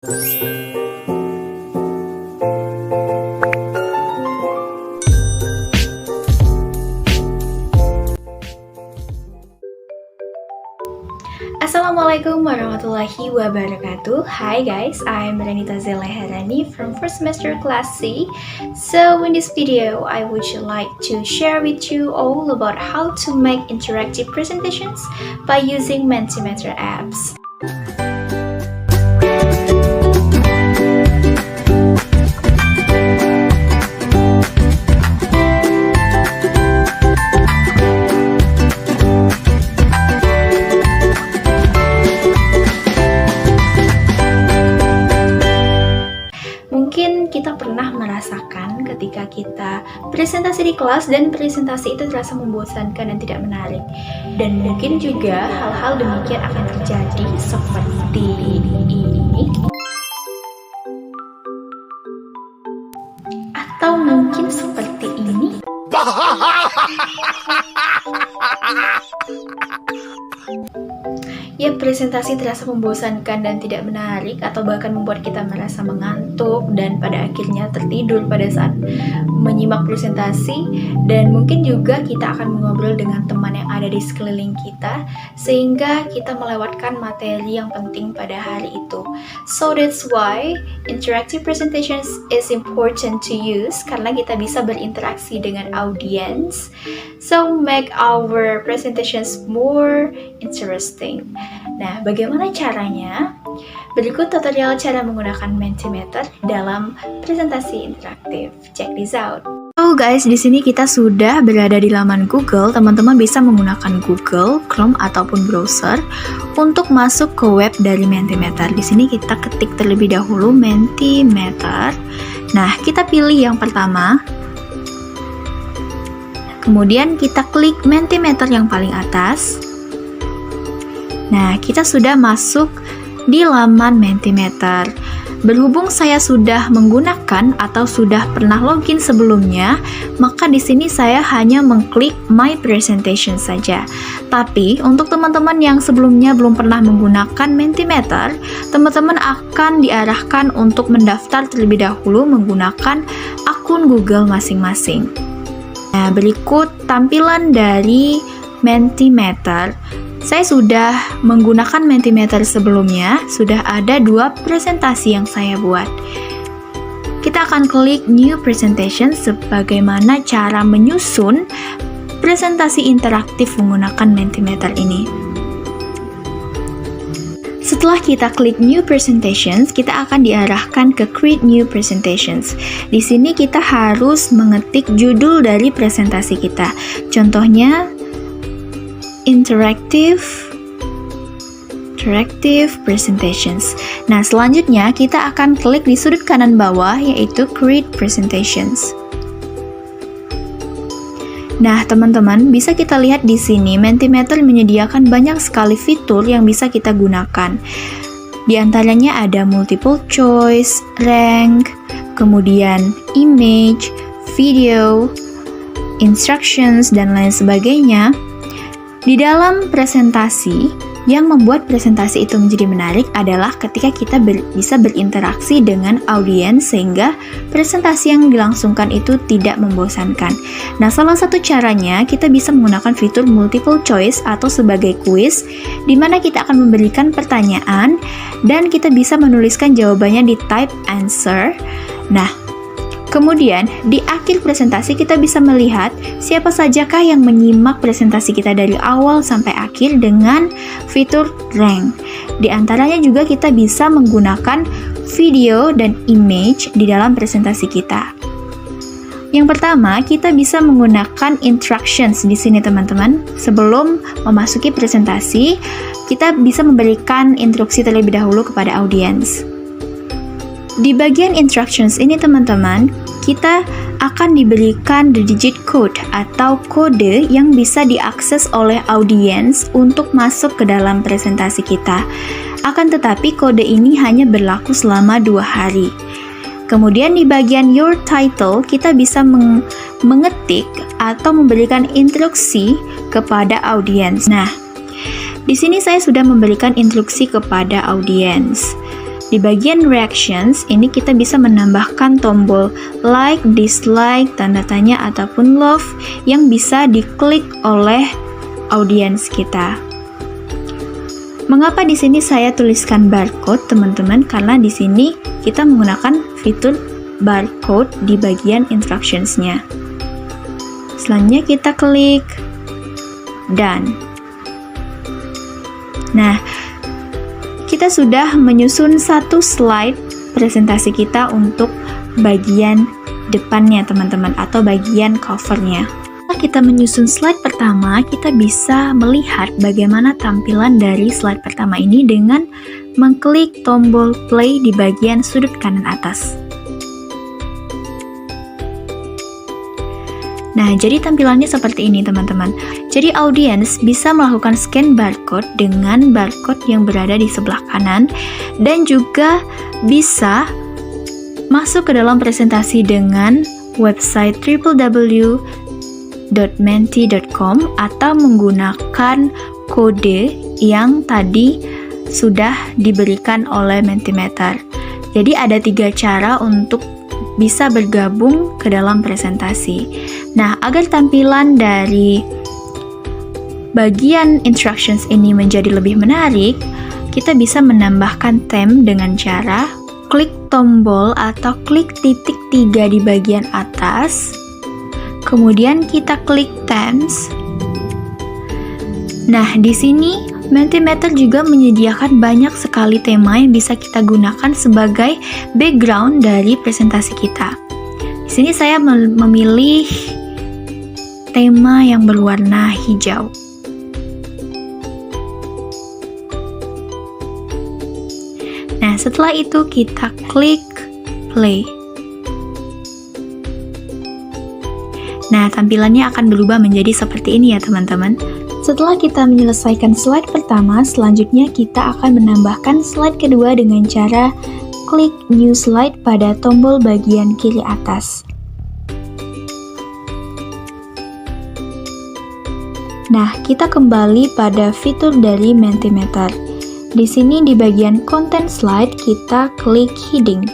Assalamualaikum warahmatullahi wabarakatuh. Hi guys, I'm Renita Zeleherani from first semester class C. So in this video, I would like to share with you all about how to make interactive presentations by using Mentimeter apps. Mungkin kita pernah merasakan ketika kita presentasi di kelas dan presentasi itu terasa membosankan dan tidak menarik. Dan mungkin juga hal-hal demikian akan terjadi seperti ini. Atau mungkin seperti ini. Ya, presentasi terasa membosankan dan tidak menarik, atau bahkan membuat kita merasa mengantuk dan pada akhirnya tertidur pada saat menyimak presentasi. Dan mungkin juga kita akan mengobrol dengan teman yang ada di sekeliling kita, sehingga kita melewatkan materi yang penting pada hari itu. So that's why interactive presentations is important to use, karena kita bisa berinteraksi dengan audience. So make our presentations more interesting. Nah, bagaimana caranya? Berikut tutorial cara menggunakan Mentimeter dalam presentasi interaktif. Check this out. So guys, di sini kita sudah berada di laman Google. Teman-teman bisa menggunakan Google, Chrome ataupun browser untuk masuk ke web dari Mentimeter. Di sini kita ketik terlebih dahulu Mentimeter. Nah, kita pilih yang pertama. Kemudian kita klik Mentimeter yang paling atas. Nah, kita sudah masuk di laman Mentimeter. Berhubung saya sudah menggunakan atau sudah pernah login sebelumnya, maka di sini saya hanya mengklik My Presentation saja. Tapi untuk teman-teman yang sebelumnya belum pernah menggunakan Mentimeter, teman-teman akan diarahkan untuk mendaftar terlebih dahulu menggunakan akun Google masing-masing. Nah, berikut tampilan dari Mentimeter. Saya sudah menggunakan Mentimeter sebelumnya, sudah ada 2 presentasi yang saya buat. Kita akan klik New Presentation sebagaimana cara menyusun presentasi interaktif menggunakan Mentimeter ini. Setelah kita klik New Presentations, kita akan diarahkan ke Create New Presentations. Di sini kita harus mengetik judul dari presentasi kita. Contohnya, Interactive Presentations. Nah, selanjutnya kita akan klik di sudut kanan bawah yaitu Create Presentations. Nah, teman-teman, bisa kita lihat di sini Mentimeter menyediakan banyak sekali fitur yang bisa kita gunakan. Di antaranya ada multiple choice, rank, kemudian image, video, instructions, dan lain sebagainya. Di dalam presentasi, yang membuat presentasi itu menjadi menarik adalah ketika kita bisa berinteraksi dengan audiens sehingga presentasi yang dilangsungkan itu tidak membosankan. Nah, salah satu caranya kita bisa menggunakan fitur multiple choice atau sebagai quiz, di mana kita akan memberikan pertanyaan dan kita bisa menuliskan jawabannya di type answer. Nah, kemudian, di akhir presentasi kita bisa melihat siapa sajakah yang menyimak presentasi kita dari awal sampai akhir dengan fitur rank. Di antaranya juga kita bisa menggunakan video dan image di dalam presentasi kita. Yang pertama, kita bisa menggunakan instructions di sini, teman-teman. Sebelum memasuki presentasi, kita bisa memberikan instruksi terlebih dahulu kepada audiens. Di bagian instructions ini, teman-teman, kita akan diberikan the digit code atau kode yang bisa diakses oleh audiens untuk masuk ke dalam presentasi kita. Akan tetapi kode ini hanya berlaku selama 2 hari. Kemudian di bagian your title, kita bisa mengetik atau memberikan instruksi kepada audiens. Nah, di sini saya sudah memberikan instruksi kepada audiens. Di bagian reactions, ini kita bisa menambahkan tombol like, dislike, tanda tanya, ataupun love yang bisa diklik oleh audiens kita. Mengapa di sini saya tuliskan barcode, teman-teman? Karena di sini kita menggunakan fitur barcode di bagian instructions-nya. Selanjutnya kita klik done. Nah, kita sudah menyusun satu slide presentasi kita untuk bagian depannya, teman-teman, atau bagian covernya. Setelah kita menyusun slide pertama, kita bisa melihat bagaimana tampilan dari slide pertama ini dengan mengklik tombol play di bagian sudut kanan atas. Nah, jadi tampilannya seperti ini, teman-teman. Jadi audiens bisa melakukan scan barcode dengan barcode yang berada di sebelah kanan dan juga bisa masuk ke dalam presentasi dengan website www.menti.com atau menggunakan kode yang tadi sudah diberikan oleh Mentimeter. Jadi ada 3 cara untuk bisa bergabung ke dalam presentasi. Nah, agar tampilan dari bagian instructions ini menjadi lebih menarik, kita bisa menambahkan theme dengan cara klik tombol atau klik titik 3 di bagian atas, kemudian kita klik themes. Nah, di sini Mentimeter juga menyediakan banyak sekali tema yang bisa kita gunakan sebagai background dari presentasi kita. Di sini saya memilih tema yang berwarna hijau. Nah, setelah itu kita klik play. Nah, tampilannya akan berubah menjadi seperti ini ya, teman-teman. Setelah kita menyelesaikan slide pertama, selanjutnya kita akan menambahkan slide kedua dengan cara klik new slide pada tombol bagian kiri atas. Nah, kita kembali pada fitur dari Mentimeter. Di sini di bagian content slide kita klik heading.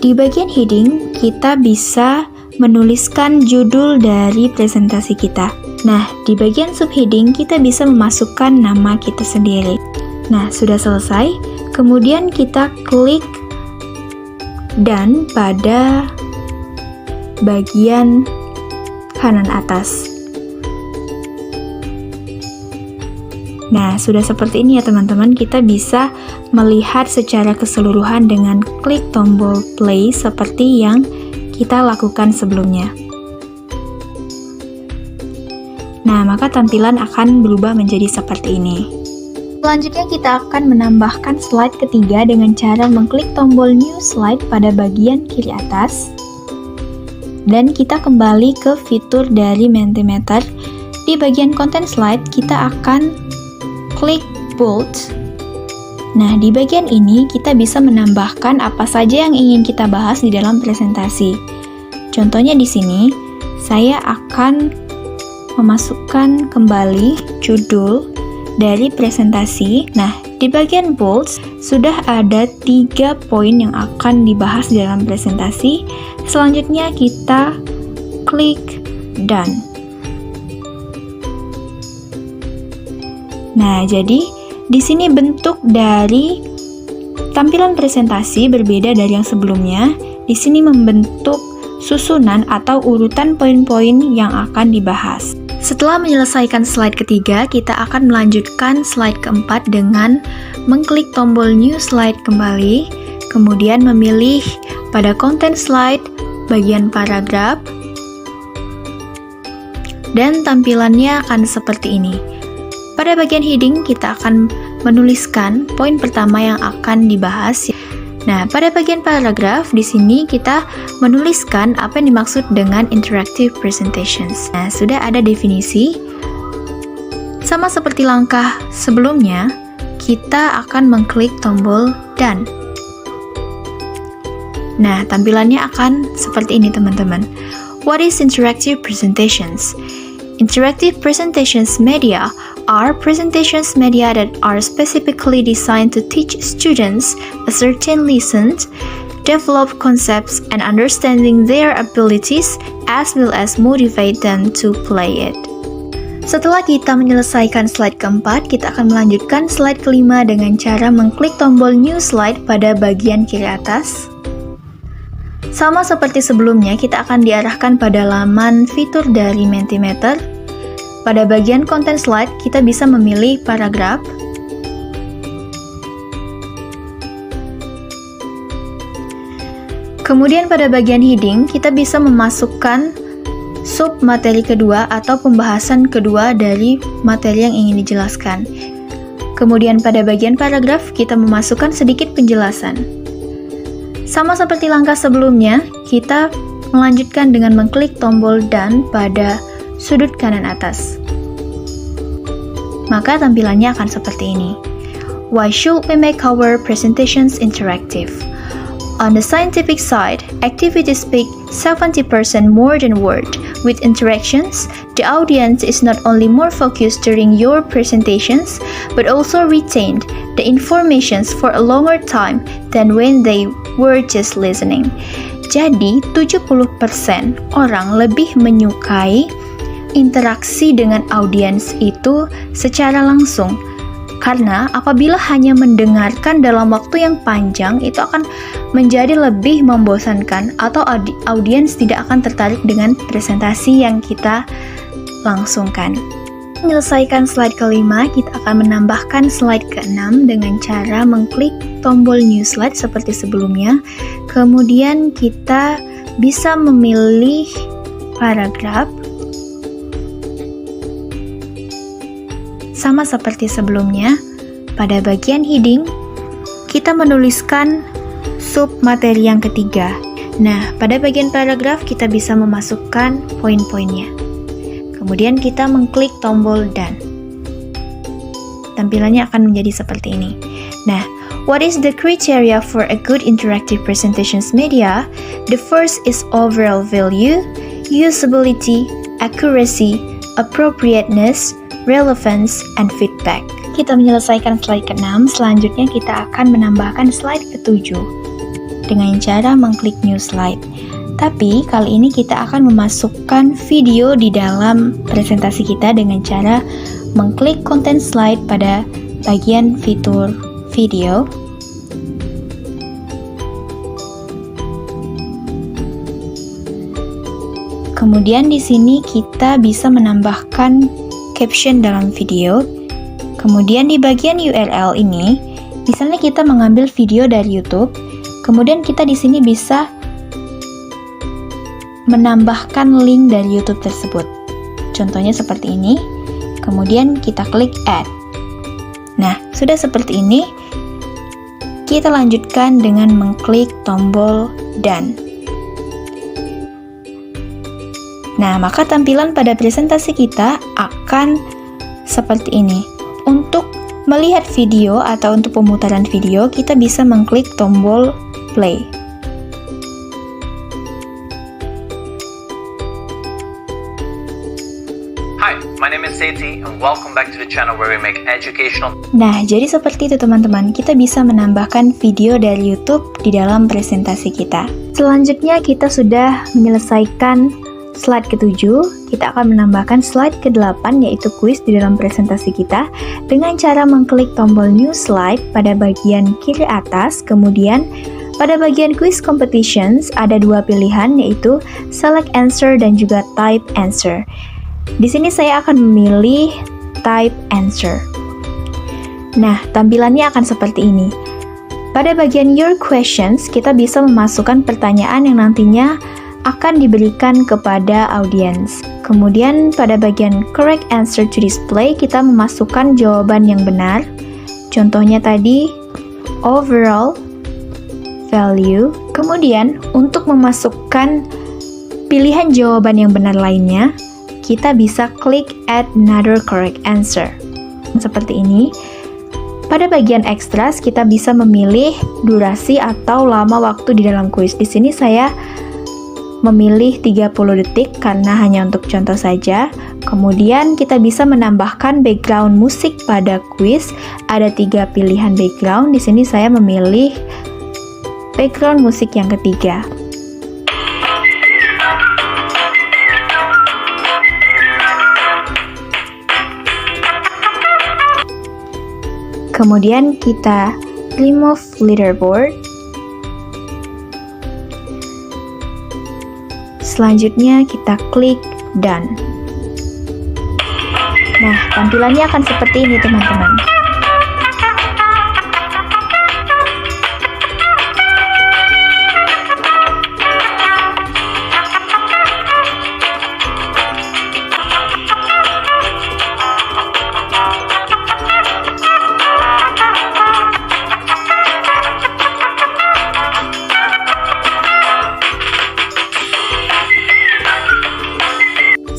Di bagian heading, kita bisa menuliskan judul dari presentasi kita. Nah, di bagian subheading, kita bisa memasukkan nama kita sendiri. Nah, sudah selesai. Kemudian kita klik done pada bagian kanan atas. Nah, sudah seperti ini ya teman-teman, kita bisa melihat secara keseluruhan dengan klik tombol play seperti yang kita lakukan sebelumnya. Nah, maka tampilan akan berubah menjadi seperti ini. Selanjutnya kita akan menambahkan slide ketiga dengan cara mengklik tombol new slide pada bagian kiri atas. Dan kita kembali ke fitur dari Mentimeter. Di bagian content slide, kita akan klik bold. Nah, di bagian ini kita bisa menambahkan apa saja yang ingin kita bahas di dalam presentasi. Contohnya di sini, saya akan memasukkan kembali judul dari presentasi. Nah, di bagian bold sudah ada 3 poin yang akan dibahas di dalam presentasi. Selanjutnya kita klik done. Nah, jadi di sini bentuk dari tampilan presentasi berbeda dari yang sebelumnya. Di sini membentuk susunan atau urutan poin-poin yang akan dibahas. Setelah menyelesaikan slide ketiga, kita akan melanjutkan slide keempat dengan mengklik tombol new slide kembali, kemudian memilih pada content slide bagian paragraf, dan tampilannya akan seperti ini. Pada bagian heading, kita akan menuliskan poin pertama yang akan dibahas. Nah, pada bagian paragraf, di sini kita menuliskan apa yang dimaksud dengan interactive presentations. Nah, sudah ada definisi. Sama seperti langkah sebelumnya, kita akan mengklik tombol done. Nah, tampilannya akan seperti ini, teman-teman. What is interactive presentations? Interactive presentations media are presentations media that are specifically designed to teach students a certain lesson, develop concepts and understanding their abilities, as well as motivate them to play it. Setelah kita menyelesaikan slide keempat, kita akan melanjutkan slide kelima dengan cara mengklik tombol New Slide pada bagian kiri atas. Sama seperti sebelumnya, kita akan diarahkan pada laman fitur dari Mentimeter. Pada bagian konten slide, kita bisa memilih paragraf. Kemudian pada bagian heading, kita bisa memasukkan sub materi kedua atau pembahasan kedua dari materi yang ingin dijelaskan. Kemudian pada bagian paragraf, kita memasukkan sedikit penjelasan. Sama seperti langkah sebelumnya, kita melanjutkan dengan mengklik tombol Done pada sudut kanan atas. Maka tampilannya akan seperti ini. Why should we make our presentations interactive? On the scientific side, activities speak 70% more than words. With interactions, the audience is not only more focused during your presentations, but also retained the information for a longer time than when they were just listening. Jadi, 70% orang lebih menyukai interaksi dengan audiens itu secara langsung. Karena apabila hanya mendengarkan dalam waktu yang panjang, itu akan menjadi lebih membosankan atau audiens tidak akan tertarik dengan presentasi yang kita langsungkan. Menyelesaikan slide kelima, kita akan menambahkan slide keenam dengan cara mengklik tombol New Slide seperti sebelumnya. Kemudian kita bisa memilih paragraf. Sama seperti sebelumnya, pada bagian heading, kita menuliskan sub materi yang ketiga. Nah, pada bagian paragraf kita bisa memasukkan poin-poinnya. Kemudian kita mengklik tombol Done. Tampilannya akan menjadi seperti ini. Nah, what is the criteria for a good interactive presentations media? The first is overall value, usability, accuracy, appropriateness, relevance, and feedback. Kita menyelesaikan slide ke-6, selanjutnya kita akan menambahkan slide ke-7 dengan cara mengklik New Slide. Tapi kali ini kita akan memasukkan video di dalam presentasi kita dengan cara mengklik content slide pada bagian fitur video. Kemudian di sini kita bisa menambahkan caption dalam video. Kemudian di bagian URL ini, misalnya kita mengambil video dari YouTube, kemudian kita di sini bisa menambahkan link dari YouTube tersebut. Contohnya seperti ini. Kemudian kita klik add. Nah, sudah seperti ini. Kita lanjutkan dengan mengklik tombol done. Nah, maka tampilan pada presentasi kita akan seperti ini. Untuk melihat video atau untuk pemutaran video, kita bisa mengklik tombol play. Hi, my name is Seti and welcome back to the channel where we make educational. Nah, jadi seperti itu teman-teman, kita bisa menambahkan video dari YouTube di dalam presentasi kita. Selanjutnya kita sudah menyelesaikan slide ke-7, kita akan menambahkan slide ke-8 yaitu kuis di dalam presentasi kita dengan cara mengklik tombol New Slide pada bagian kiri atas. Kemudian pada bagian quiz competitions ada dua pilihan yaitu select answer dan juga type answer. Di sini saya akan memilih type answer. Nah, tampilannya akan seperti ini. Pada bagian your questions, kita bisa memasukkan pertanyaan yang nantinya akan diberikan kepada audiens. Kemudian pada bagian correct answer to display, kita memasukkan jawaban yang benar. Contohnya tadi overall value. Kemudian untuk memasukkan pilihan jawaban yang benar lainnya, kita bisa klik add another correct answer. Seperti ini. Pada bagian extras, kita bisa memilih durasi atau lama waktu di dalam kuis. Di sini saya memilih 30 detik karena hanya untuk contoh saja. Kemudian kita bisa menambahkan background musik pada kuis. Ada 3 pilihan background. Di sini saya memilih background musik yang ketiga. Kemudian kita remove leaderboard. Selanjutnya kita klik done. Nah, tampilannya akan seperti ini teman-teman.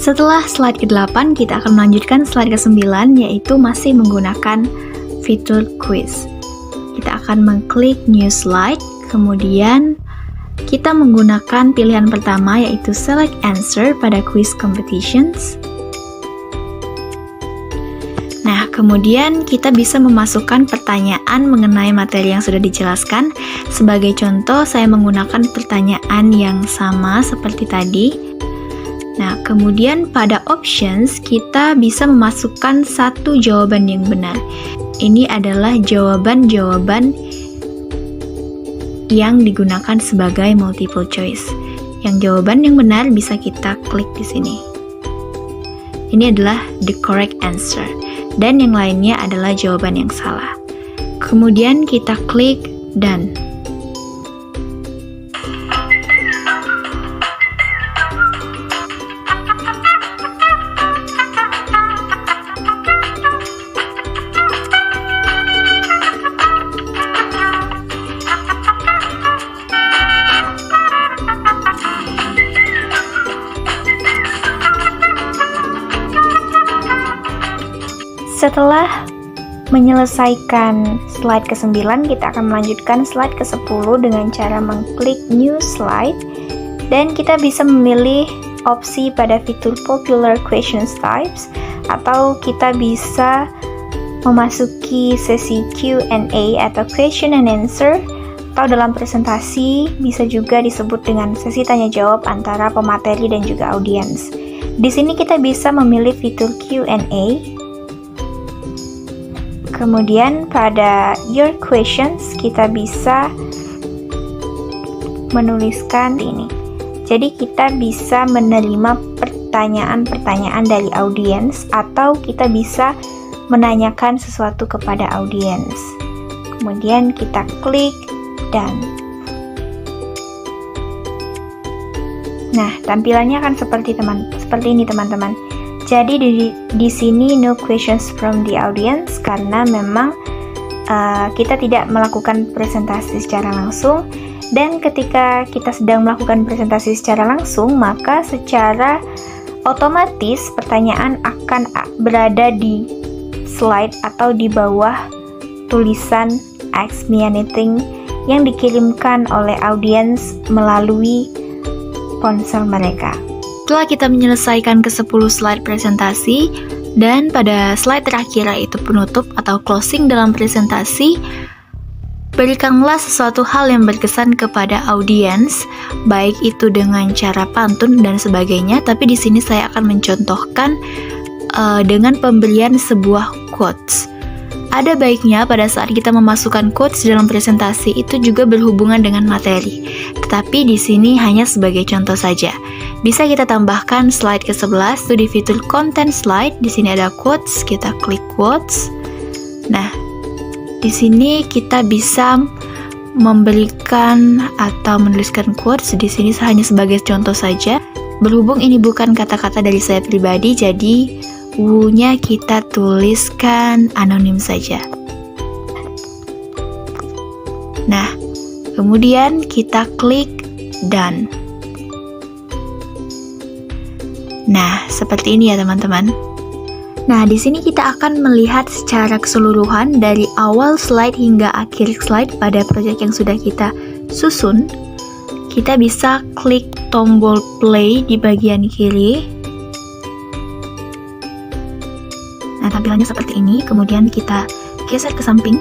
Setelah slide ke-8, kita akan melanjutkan slide ke-9, yaitu masih menggunakan fitur quiz. Kita akan mengklik new slide, kemudian kita menggunakan pilihan pertama yaitu select answer pada quiz competitions. Nah, kemudian kita bisa memasukkan pertanyaan mengenai materi yang sudah dijelaskan. Sebagai contoh, saya menggunakan pertanyaan yang sama seperti tadi. Nah, kemudian pada options kita bisa memasukkan satu jawaban yang benar. Ini adalah jawaban-jawaban yang digunakan sebagai multiple choice. Yang jawaban yang benar bisa kita klik di sini. Ini adalah the correct answer. Dan yang lainnya adalah jawaban yang salah. Kemudian kita klik done. Setelah menyelesaikan slide ke-9, kita akan melanjutkan slide ke-10 dengan cara mengklik new slide, dan kita bisa memilih opsi pada fitur popular questions types, atau kita bisa memasuki sesi Q&A atau question and answer, atau dalam presentasi bisa juga disebut dengan sesi tanya jawab antara pemateri dan juga audiens. Di sini kita bisa memilih fitur Q&A. Kemudian pada your questions kita bisa menuliskan ini. Jadi kita bisa menerima pertanyaan-pertanyaan dari audiens, atau kita bisa menanyakan sesuatu kepada audiens. Kemudian kita klik done. Nah, tampilannya akan seperti ini teman-teman. Jadi di sini no questions from the audience karena memang kita tidak melakukan presentasi secara langsung, dan ketika kita sedang melakukan presentasi secara langsung maka secara otomatis pertanyaan akan berada di slide atau di bawah tulisan Ask Me Anything yang dikirimkan oleh audiens melalui ponsel mereka. Setelah kita menyelesaikan ke-10 slide presentasi, dan pada slide terakhir yaitu penutup atau closing dalam presentasi, berikanlah sesuatu hal yang berkesan kepada audiens, baik itu dengan cara pantun dan sebagainya, tapi di sini saya akan mencontohkan dengan pemberian sebuah quotes. Ada baiknya pada saat kita memasukkan quotes dalam presentasi itu juga berhubungan dengan materi. Tetapi di sini hanya sebagai contoh saja. Bisa kita tambahkan slide ke-11 itu di fitur content slide. Di sini ada quotes, kita klik quotes. Nah, di sini kita bisa memberikan atau menuliskan quotes. Di sini hanya sebagai contoh saja. Berhubung ini bukan kata-kata dari saya pribadi, jadi nya kita tuliskan anonim saja. Nah, kemudian kita klik done. Nah, seperti ini ya teman-teman. Nah, di sini kita akan melihat secara keseluruhan dari awal slide hingga akhir slide pada proyek yang sudah kita susun. kita bisa klik tombol play di bagian kiri. Nah, tampilannya seperti ini, kemudian kita geser ke samping.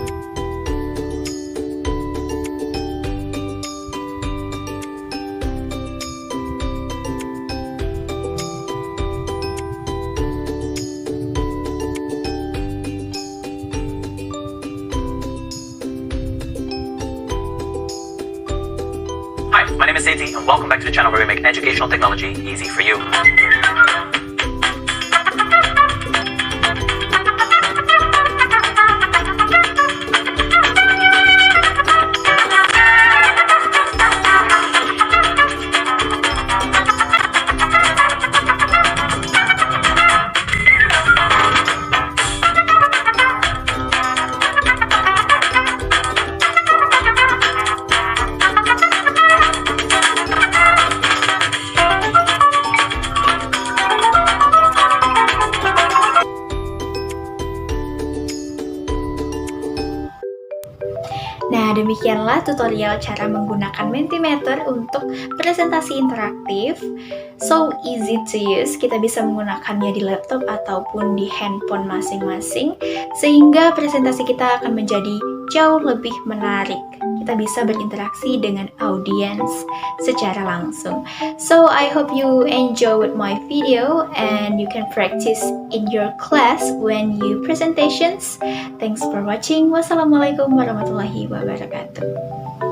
Hi, my name is Sethi, and welcome back to the channel where we make educational technology easy for you. Nah, demikianlah tutorial cara menggunakan Mentimeter untuk presentasi interaktif. So easy to use, kita bisa menggunakannya di laptop ataupun di handphone masing-masing, sehingga presentasi kita akan menjadi jauh lebih menarik. Kita bisa berinteraksi dengan audiens secara langsung. So I hope you enjoy with my video and you can practice in your class when you presentations. Thanks for watching. Wassalamualaikum warahmatullahi wabarakatuh.